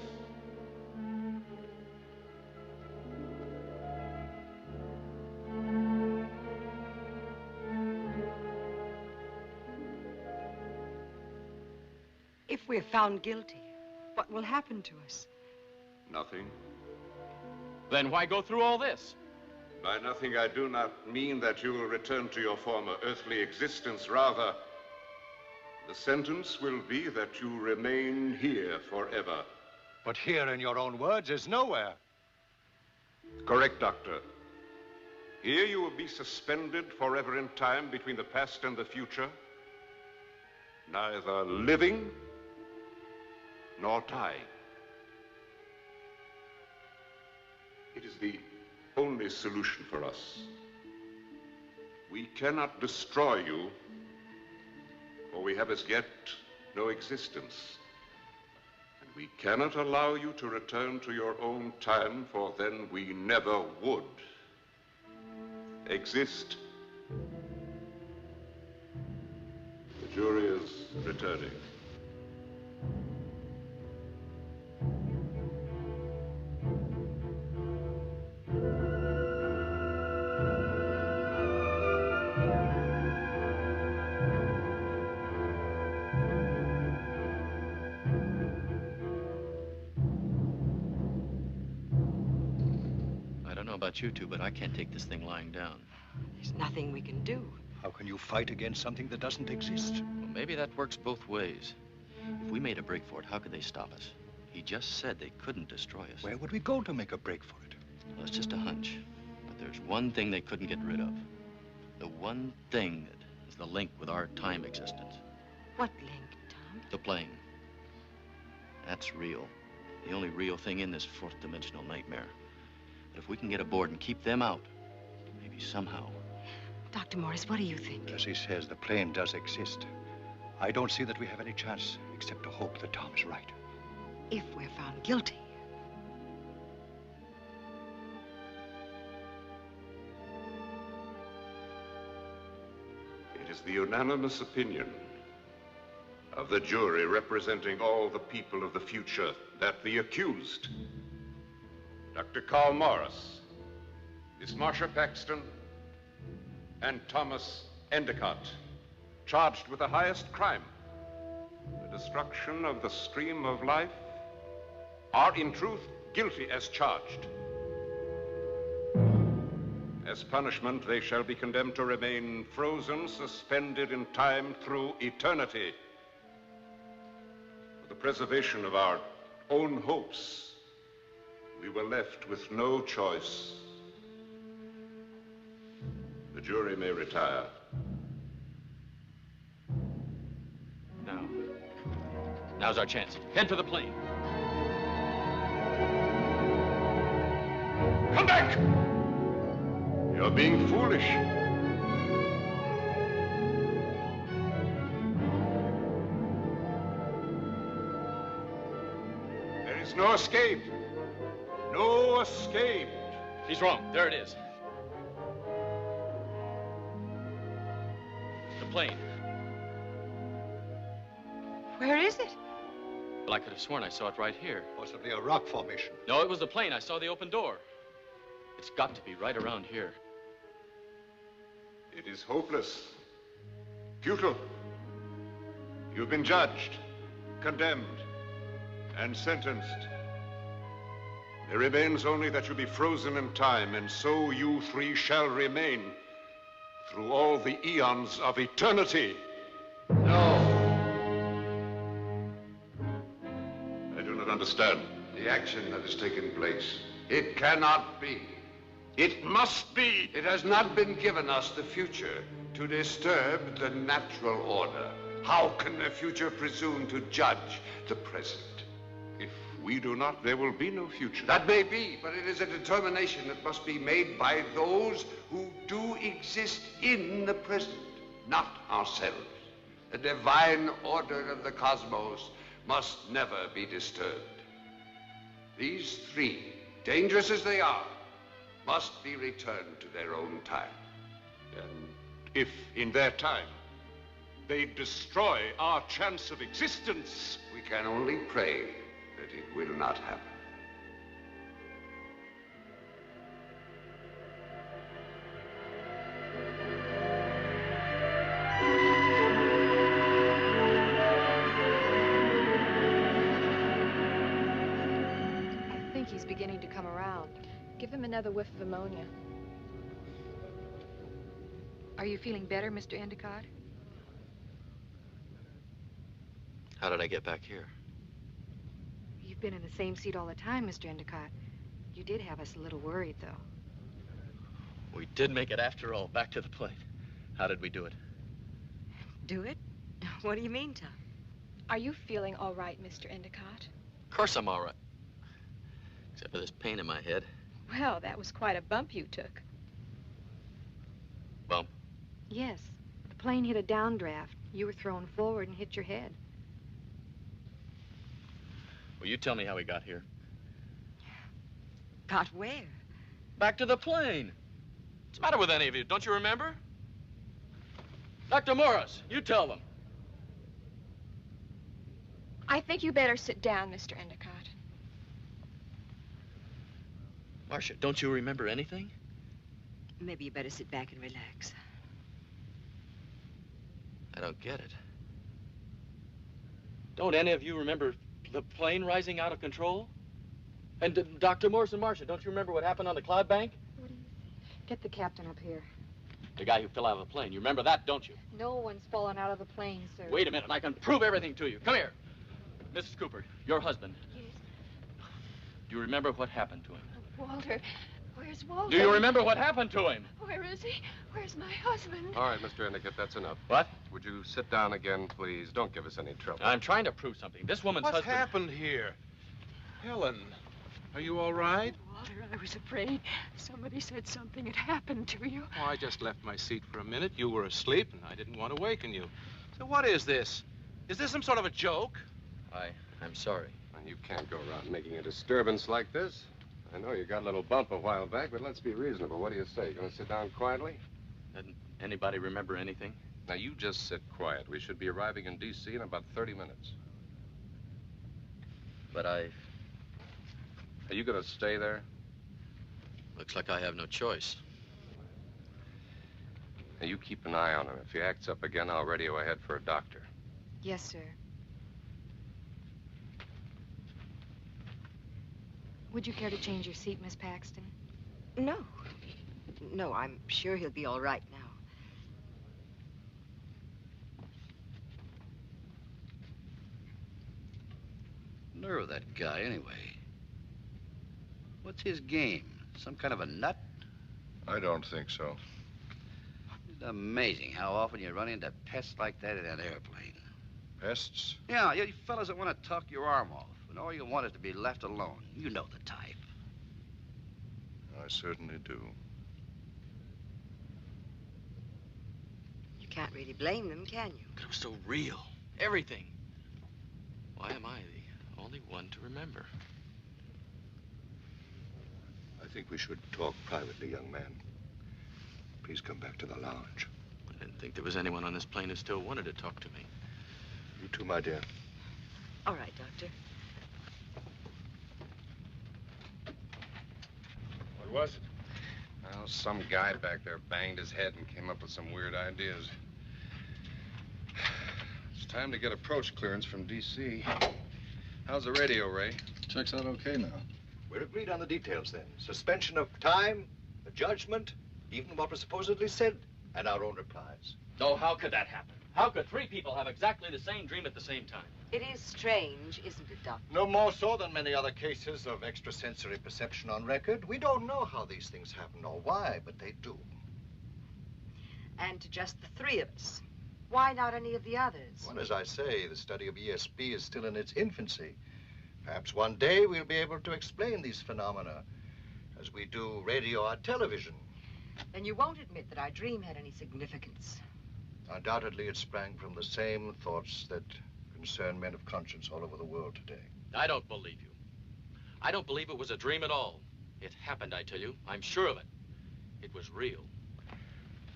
If we're found guilty, what will happen to us? Nothing. Then why go through all this? By nothing, I do not mean that you will return to your former earthly existence. Rather, the sentence will be that you remain here forever. But here, in your own words, is nowhere. Correct, Doctor. Here you will be suspended forever in time between the past and the future, neither living nor dying. It is the only solution for us. We cannot destroy you, for we have as yet no existence. And we cannot allow you to return to your own time, for then we never would exist. The jury is returning. I don't know about you two, but I can't take this thing lying down. There's nothing we can do. How can you fight against something that doesn't exist? Well, maybe that works both ways. If we made a break for it, how could they stop us? He just said they couldn't destroy us. Where would we go to make a break for it? Well, it's just a hunch. But there's one thing they couldn't get rid of. The one thing that is the link with our time existence. What link, Tom? The plane. That's real. The only real thing in this fourth-dimensional nightmare. But if we can get aboard and keep them out, maybe somehow. Dr. Morris, what do you think? As he says, the plane does exist. I don't see that we have any chance except to hope that Tom's right. If we're found guilty. It is the unanimous opinion of the jury representing all the people of the future that the accused Dr. Carl Morris, Miss Marcia Paxton, and Thomas Endicott, charged with the highest crime, the destruction of the stream of life, are in truth guilty as charged. As punishment, they shall be condemned to remain frozen, suspended in time through eternity. For the preservation of our own hopes, we were left with no choice. The jury may retire. Now's our chance. Head for the plane. Come back! You're being foolish. There is no escape. No escape. He's wrong. There it is. The plane. Where is it? Well, I could have sworn I saw it right here. Possibly a rock formation. No, it was the plane. I saw the open door. It's got to be right around here. It is hopeless. Futile. You've been judged, condemned, and sentenced. There remains only that you be frozen in time, and so you three shall remain through all the eons of eternity. No. I do not understand. The action that has taken place, it cannot be. It must be. It has not been given us the future to disturb the natural order. How can the future presume to judge the present? If we do not, there will be no future. That may be, but it is a determination that must be made by those who do exist in the present, not ourselves. The divine order of the cosmos must never be disturbed. These three, dangerous as they are, must be returned to their own time. And if, in their time, they destroy our chance of existence, we can only pray that it will not happen. I think he's beginning to come around. Give him another whiff of ammonia. Are you feeling better, Mr. Endicott? How did I get back here? You've been in the same seat all the time, Mr. Endicott. You did have us a little worried, though. We did make it after all. Back to the plane. How did we do it? Do it? What do you mean, Tom? Are you feeling all right, Mr. Endicott? Of course I'm all right. Except for this pain in my head. Well, that was quite a bump you took. Bump? Yes. The plane hit a downdraft. You were thrown forward and hit your head. Well, you tell me how we got here. Got where? Back to the plane. What's the matter with any of you? Don't you remember? Dr. Morris, you tell them. I think you better sit down, Mr. Endicott. Marcia, don't you remember anything? Maybe you better sit back and relax. I don't get it. Don't any of you remember the plane rising out of control? And Dr. Morris and Marcia, don't you remember what happened on the cloud bank? What do you think? Get the captain up here. The guy who fell out of the plane. You remember that, don't you? No one's fallen out of the plane, sir. Wait a minute. I can prove everything to you. Come here. Mrs. Cooper, your husband. Yes. Do you remember what happened to him? Walter. Where's Walter? Do you remember what happened to him? Where is he? Where's my husband? All right, Mr. Endicott, that's enough. What? Would you sit down again, please? Don't give us any trouble. I'm trying to prove something. This woman's What's husband... happened here? Helen, are you all right? Walter, I was afraid somebody said something had happened to you. Oh, I just left my seat for a minute. You were asleep, and I didn't want to waken you. So what is this? Is this some sort of a joke? I'm sorry. Well, you can't go around making a disturbance like this. I know you got a little bump a while back, but let's be reasonable. What do you say? You gonna sit down quietly? Doesn't anybody remember anything? Now, you just sit quiet. We should be arriving in D.C. in about 30 minutes. But Are you gonna stay there? Looks like I have no choice. Now, you keep an eye on him. If he acts up again, I'll radio ahead for a doctor. Yes, sir. Would you care to change your seat, Miss Paxton? No. No, I'm sure he'll be all right now. Nerve of that guy, anyway. What's his game? Some kind of a nut? I don't think so. It's amazing how often you run into pests like that in an airplane. Pests? Yeah, you fellas that want to talk your arm off, and all you want is to be left alone. You know the type. I certainly do. You can't really blame them, can you? It was so real. Everything. Why am I the only one to remember? I think we should talk privately, young man. Please come back to the lounge. I didn't think there was anyone on this plane who still wanted to talk to me. You too, my dear. All right, Doctor. What was it? Well, some guy back there banged his head and came up with some weird ideas. It's time to get approach clearance from D.C. How's the radio, Ray? Checks out okay now. We're agreed on the details, then. Suspension of time, the judgment, even what was supposedly said, and our own replies. Oh, how could that happen? How could three people have exactly the same dream at the same time? It is strange, isn't it, Doctor? No more so than many other cases of extrasensory perception on record. We don't know how these things happen or why, but they do. And to just the three of us. Why not any of the others? Well, as I say, the study of ESP is still in its infancy. Perhaps one day we'll be able to explain these phenomena as we do radio or television. Then you won't admit that our dream had any significance. Undoubtedly, it sprang from the same thoughts that concern men of conscience all over the world today. I don't believe you. I don't believe it was a dream at all. It happened, I tell you. I'm sure of it. It was real.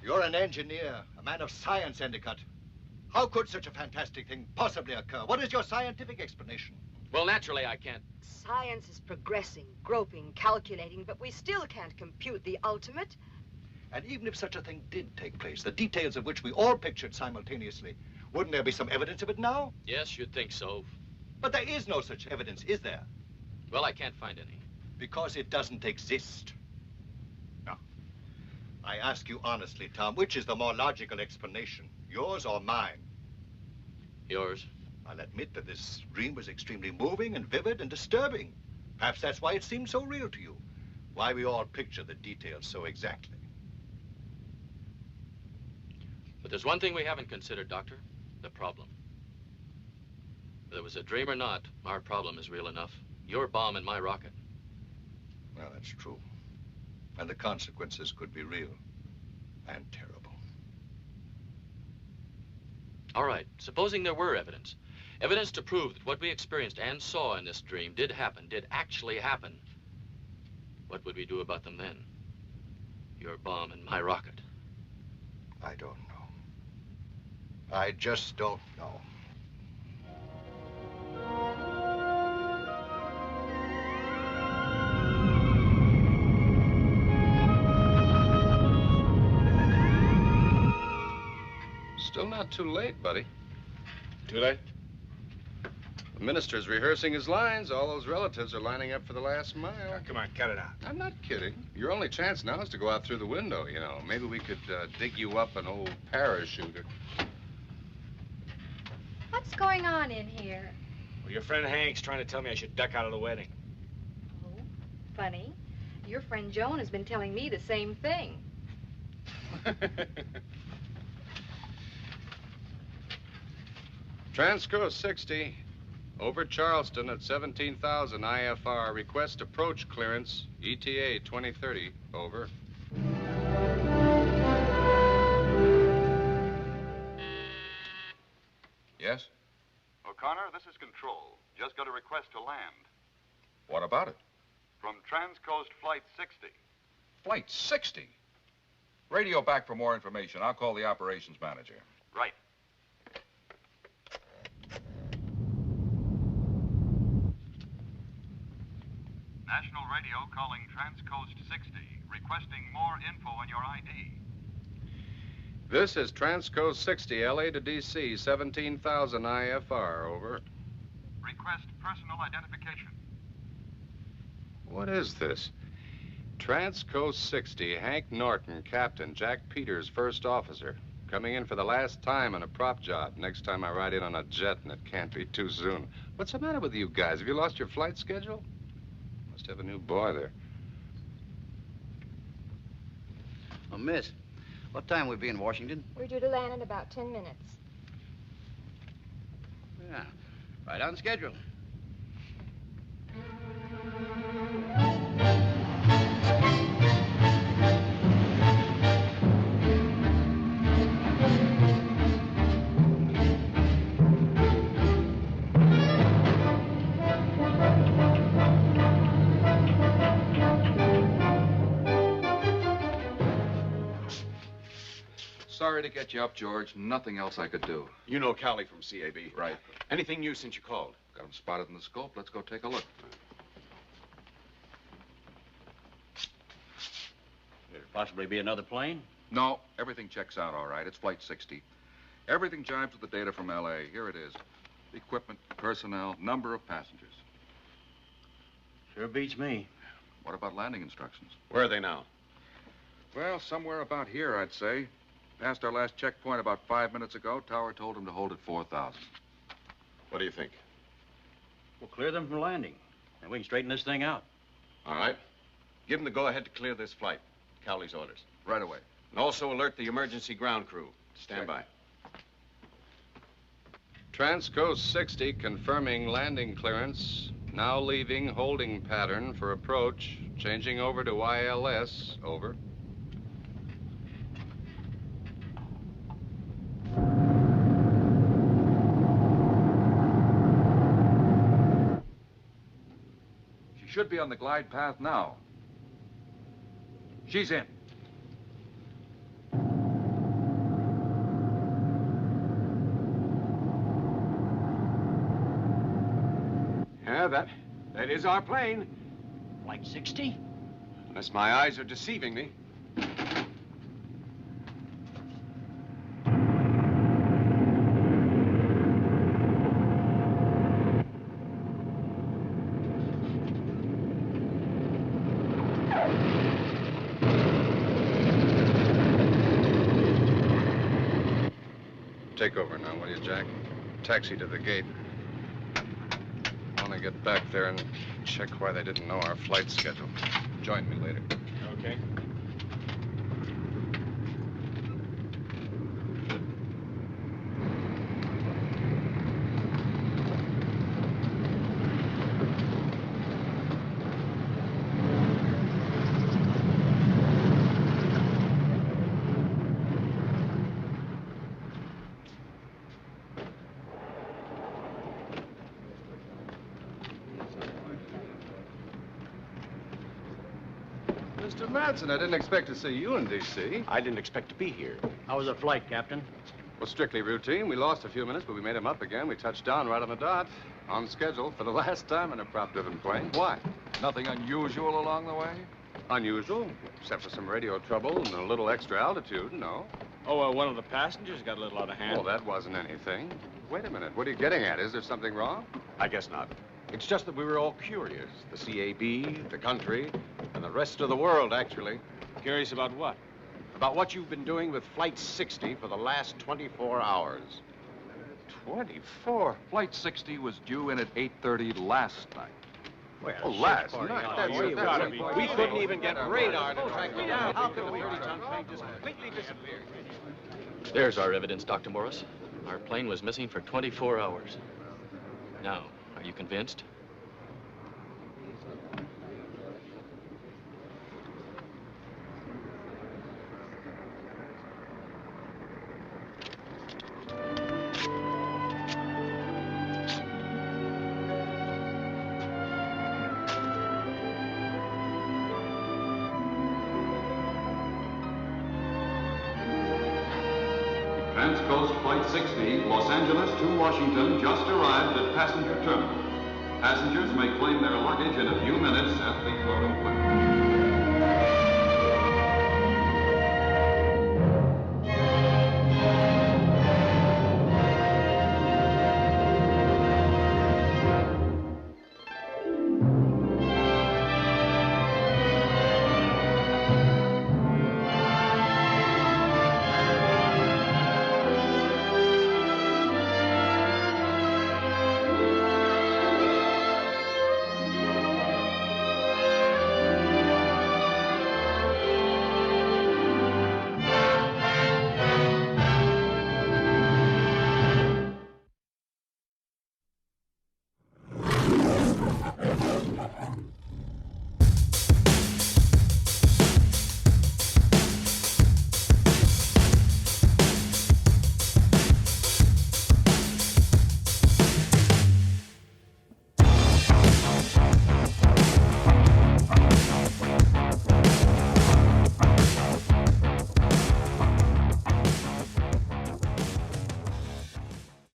You're an engineer, a man of science, Endicott. How could such a fantastic thing possibly occur? What is your scientific explanation? Well, naturally, I can't. Science is progressing, groping, calculating, but we still can't compute the ultimate. And even if such a thing did take place, the details of which we all pictured simultaneously, wouldn't there be some evidence of it now? Yes, you'd think so. But there is no such evidence, is there? Well, I can't find any. Because it doesn't exist. Now, I ask you honestly, Tom, which is the more logical explanation, yours or mine? Yours. I'll admit that this dream was extremely moving and vivid and disturbing. Perhaps that's why it seemed so real to you. Why we all picture the details so exactly. But there's one thing we haven't considered, Doctor. The problem. Whether it was a dream or not, our problem is real enough. Your bomb and my rocket. Well, that's true. And the consequences could be real and terrible. All right, supposing there were evidence. Evidence to prove that what we experienced and saw in this dream did happen, did actually happen. What would we do about them then? Your bomb and my rocket. I don't know. I just don't know. Still not too late, buddy. Too late? The minister's rehearsing his lines. All those relatives are lining up for the last mile. Now, come on, cut it out. I'm not kidding. Your only chance now is to go out through the window, you know. Maybe we could dig you up an old parachuter. What's going on in here? Well, your friend Hank's trying to tell me I should duck out of the wedding. Oh, funny. Your friend Joan has been telling me the same thing. Transco 60, over Charleston at 17,000 IFR. Request approach clearance, ETA 2030, over. Yes? O'Connor, this is Control. Just got a request to land. What about it? From Transcoast Flight 60. Flight 60? Radio back for more information. I'll call the operations manager. Right. National Radio calling Transcoast 60, requesting more info on your ID. This is Transcoast 60, LA to DC, 17,000 IFR, over. Request personal identification. What is this? Transcoast 60, Hank Norton, Captain, Jack Peters, First Officer. Coming in for the last time on a prop job. Next time I ride in on a jet, and it can't be too soon. What's the matter with you guys? Have you lost your flight schedule? Must have a new boy there. Oh, miss, what time will we be in Washington? We're due to land in about 10 minutes. Yeah, right on schedule. Sorry to get you up, George. Nothing else I could do. You know Callie from CAB. Right. Anything new since you called? Got him spotted in the scope. Let's go take a look. Could it possibly be another plane? No, everything checks out all right. It's Flight 60. Everything jives with the data from L.A. Here it is. Equipment, personnel, number of passengers. Sure beats me. What about landing instructions? Where are they now? Well, somewhere about here, I'd say. Passed our last checkpoint about 5 minutes ago. Tower told him to hold at 4,000. What do you think? We'll clear them from landing, and we can straighten this thing out. All right. Give them the go-ahead to clear this flight. Cowley's orders. Right away. And also alert the emergency ground crew. Stand by. Transcoast 60 confirming landing clearance. Now leaving holding pattern for approach. Changing over to ILS. Over. Should be on the glide path now. She's in. Yeah, that is our plane. Flight 60? Unless my eyes are deceiving me. Take over now, will you, Jack? Taxi to the gate. I want to get back there and check why they didn't know our flight schedule. Join me later. Okay. Mr. Madsen, I didn't expect to see you in D.C. I didn't expect to be here. How was the flight, Captain? Well, strictly routine. We lost a few minutes, but we made them up again. We touched down right on the dot. On schedule for the last time in a prop-driven plane. Why? Nothing unusual along the way? Unusual, except for some radio trouble and a little extra altitude, no. Oh, one of the passengers got a little out of hand. Well, that wasn't anything. Wait a minute. What are you getting at? Is there something wrong? I guess not. It's just that we were all curious. The CAB, the country, and the rest of the world, actually. Curious about what? About what you've been doing with Flight 60 for the last 24 hours. 24? Flight 60 was due in at 8:30 last night. Well, last night? We couldn't even get radar to track it down. How could the 30-ton plane just completely disappear? There's our evidence, Dr. Morris. Our plane was missing for 24 hours. Now, are you convinced? Transcoast Flight 60, Los Angeles to Washington, just arrived at passenger terminal. Passengers may claim their luggage in a few minutes at the floating plane.